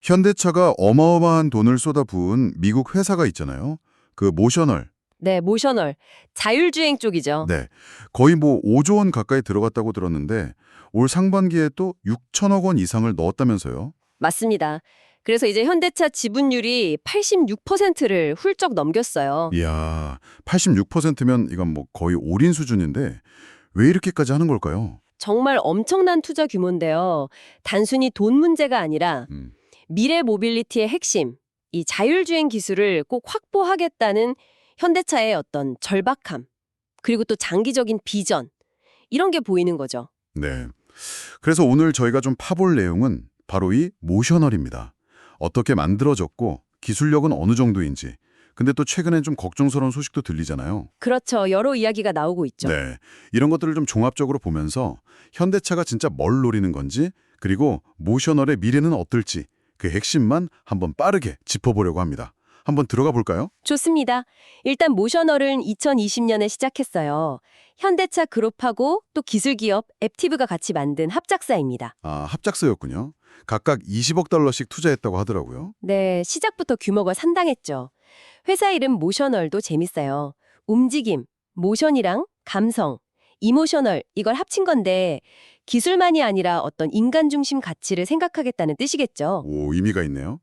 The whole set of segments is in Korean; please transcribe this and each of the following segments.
현대차가 어마어마한 돈을 쏟아부은 미국 회사가 있잖아요. 그 모셔널. 네, 모셔널. 자율주행 쪽이죠. 네. 거의 뭐 5조 원 가까이 들어갔다고 들었는데 올 상반기에 또 6천억 원 이상을 넣었다면서요. 맞습니다. 그래서 이제 현대차 지분율이 86%를 훌쩍 넘겼어요. 이야, 86%면 이건 뭐 거의 올인 수준인데 왜 이렇게까지 하는 걸까요? 정말 엄청난 투자 규모인데요. 단순히 돈 문제가 아니라 음, 미래 모빌리티의 핵심, 이 자율주행 기술을 꼭 확보하겠다는 현대차의 어떤 절박함, 그리고 또 장기적인 비전, 이런 게 보이는 거죠. 네. 그래서 오늘 저희가 좀 파볼 내용은 바로 이 모셔널입니다. 어떻게 만들어졌고 기술력은 어느 정도인지. 근데 또 최근엔 좀 걱정스러운 소식도 들리잖아요. 그렇죠. 여러 이야기가 나오고 있죠. 네. 이런 것들을 좀 종합적으로 보면서 현대차가 진짜 뭘 노리는 건지, 그리고 모셔널의 미래는 어떨지 그 핵심만 한번 빠르게 짚어보려고 합니다. 한번 들어가 볼까요? 좋습니다. 일단 모셔널은 2020년에 시작했어요. 현대차 그룹하고 또 기술기업 앱티브가 같이 만든 합작사입니다. 아, 합작사였군요. 각각 20억 달러씩 투자했다고 하더라고요. 네, 시작부터 규모가 상당했죠. 회사 이름 모셔널도 재밌어요. 움직임, 모션이랑 감성, 이모셔널 이걸 합친 건데 기술만이 아니라 어떤 인간 중심 가치를 생각하겠다는 뜻이겠죠. 오, 의미가 있네요.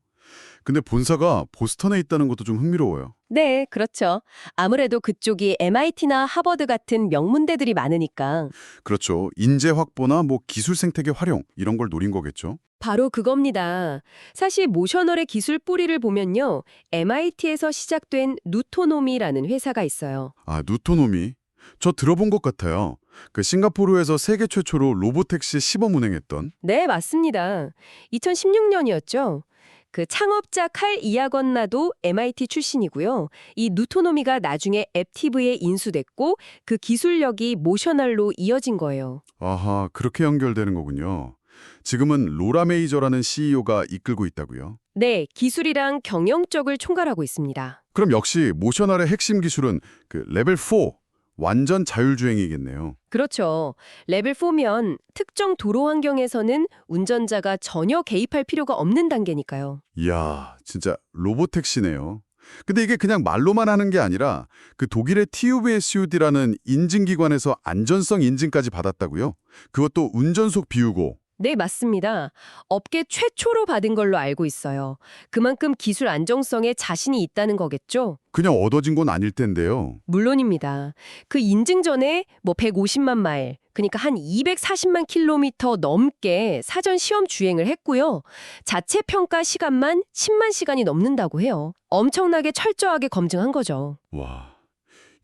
근데 본사가 보스턴에 있다는 것도 좀 흥미로워요. 네, 그렇죠. 아무래도 그쪽이 MIT나 하버드 같은 명문대들이 많으니까. 그렇죠. 인재 확보나 뭐 기술 생태계 활용 이런 걸 노린 거겠죠. 바로 그겁니다. 사실 모셔널의 기술 뿌리를 보면요. MIT에서 시작된 누토노미라는 회사가 있어요. 아, 누토노미. 저 들어본 것 같아요. 그 싱가포르에서 세계 최초로 로보택시 시범 운행했던. 네, 맞습니다. 2016년이었죠. 그 창업자 칼 이아건나도 MIT 출신이고요. 이 누토노미가 나중에 앱티브에 인수됐고 그 기술력이 모셔널로 이어진 거예요. 아하, 그렇게 연결되는 거군요. 지금은 로라 메이저라는 CEO가 이끌고 있다고요. 네, 기술이랑 경영 쪽을 총괄하고 있습니다. 그럼 역시 모셔널의 핵심 기술은 그 레벨 4, 완전 자율주행이겠네요. 그렇죠. 레벨 4면 특정 도로 환경에서는 운전자가 전혀 개입할 필요가 없는 단계니까요. 이야, 진짜 로보택시네요. 근데 이게 그냥 말로만 하는 게 아니라 그 독일의 TÜVSÜD라는 인증기관에서 안전성 인증까지 받았다고요? 그것도 운전석 비우고. 네, 맞습니다. 업계 최초로 받은 걸로 알고 있어요. 그만큼 기술 안정성에 자신이 있다는 거겠죠? 그냥 얻어진 건 아닐 텐데요. 물론입니다. 그 인증 전에 뭐 150만 마일, 그러니까 한 240만 킬로미터 넘게 사전 시험 주행을 했고요. 자체 평가 시간만 10만 시간이 넘는다고 해요. 엄청나게 철저하게 검증한 거죠. 와,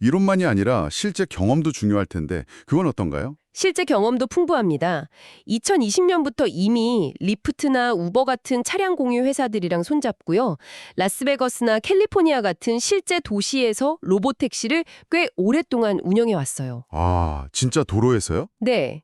이론만이 아니라 실제 경험도 중요할 텐데 그건 어떤가요? 실제 경험도 풍부합니다. 2020년부터 이미 리프트나 우버 같은 차량 공유 회사들이랑 손잡고요. 라스베거스나 캘리포니아 같은 실제 도시에서 로보택시를 꽤 오랫동안 운영해 왔어요. 아, 진짜 도로에서요? 네.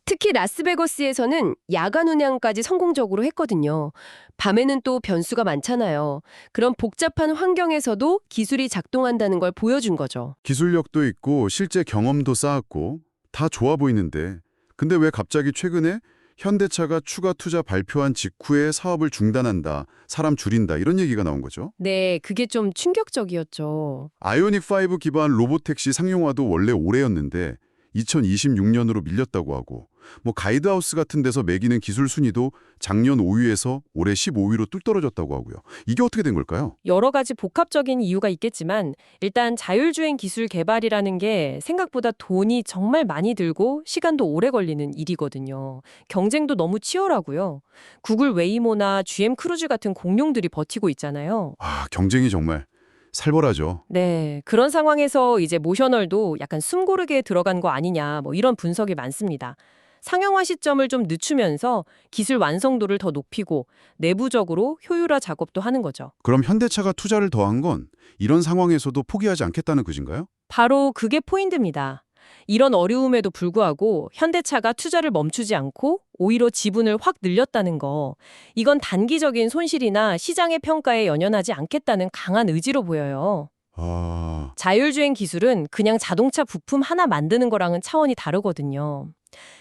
특히 라스베거스에서는 야간 운영까지 성공적으로 했거든요. 밤에는 또 변수가 많잖아요. 그런 복잡한 환경에서도 기술이 작동한다는 걸 보여준 거죠. 기술력도 있고 실제 경험도 쌓았고 다 좋아 보이는데 근데 왜 갑자기 최근에 현대차가 추가 투자 발표한 직후에 사업을 중단한다, 사람 줄인다 이런 얘기가 나온 거죠? 네, 그게 좀 충격적이었죠. 아이오닉5 기반 로보택시 상용화도 원래 올해였는데 2026년으로 밀렸다고 하고 뭐 가이드하우스 같은 데서 매기는 기술 순위도 작년 5위에서 올해 15위로 뚝 떨어졌다고 하고요. 이게 어떻게 된 걸까요? 여러 가지 복합적인 이유가 있겠지만 일단 자율주행 기술 개발이라는 게 생각보다 돈이 정말 많이 들고 시간도 오래 걸리는 일이거든요. 경쟁도 너무 치열하고요. 구글 웨이모나 GM 크루즈 같은 공룡들이 버티고 있잖아요. 아, 경쟁이 정말 살벌하죠. 네, 그런 상황에서 이제 모셔널도 약간 숨고르게 들어간 거 아니냐 뭐 이런 분석이 많습니다. 상용화 시점을 좀 늦추면서 기술 완성도를 더 높이고 내부적으로 효율화 작업도 하는 거죠. 그럼 현대차가 투자를 더한 건 이런 상황에서도 포기하지 않겠다는 뜻인가요? 바로 그게 포인트입니다. 이런 어려움에도 불구하고 현대차가 투자를 멈추지 않고 오히려 지분을 확 늘렸다는 거. 이건 단기적인 손실이나 시장의 평가에 연연하지 않겠다는 강한 의지로 보여요. 아, 자율주행 기술은 그냥 자동차 부품 하나 만드는 거랑은 차원이 다르거든요.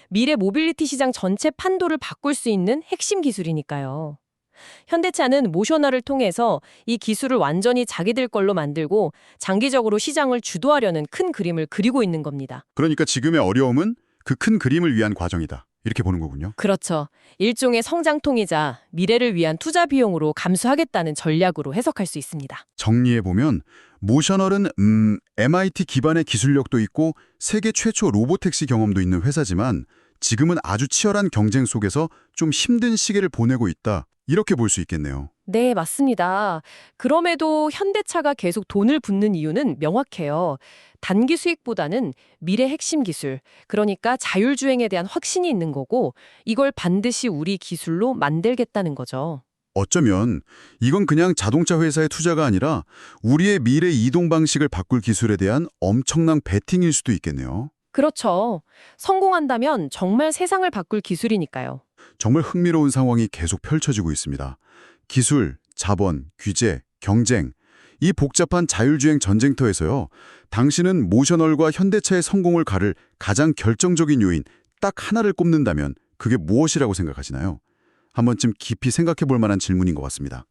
미래 모빌리티 시장 전체 판도를 바꿀 수 있는 핵심 기술이니까요. 현대차는 모셔널을 통해서 이 기술을 완전히 자기들 걸로 만들고 장기적으로 시장을 주도하려는 큰 그림을 그리고 있는 겁니다. 그러니까 지금의 어려움은 그 큰 그림을 위한 과정이다. 이렇게 보는 거군요. 그렇죠. 일종의 성장통이자 미래를 위한 투자 비용으로 감수하겠다는 전략으로 해석할 수 있습니다. 정리해보면 모셔널은 MIT 기반의 기술력도 있고 세계 최초 로보택시 경험도 있는 회사지만 지금은 아주 치열한 경쟁 속에서 좀 힘든 시기를 보내고 있다. 이렇게 볼 수 있겠네요. 네, 맞습니다. 그럼에도 현대차가 계속 돈을 붓는 이유는 명확해요. 단기 수익보다는 미래 핵심 기술, 그러니까 자율주행에 대한 확신이 있는 거고 이걸 반드시 우리 기술로 만들겠다는 거죠. 어쩌면 이건 그냥 자동차 회사의 투자가 아니라 우리의 미래 이동 방식을 바꿀 기술에 대한 엄청난 베팅일 수도 있겠네요. 그렇죠. 성공한다면 정말 세상을 바꿀 기술이니까요. 정말 흥미로운 상황이 계속 펼쳐지고 있습니다. 기술, 자본, 규제, 경쟁, 이 복잡한 자율주행 전쟁터에서요. 당신은 모셔널과 현대차의 성공을 가를 가장 결정적인 요인 딱 하나를 꼽는다면 그게 무엇이라고 생각하시나요? 한 번쯤 깊이 생각해 볼 만한 질문인 것 같습니다.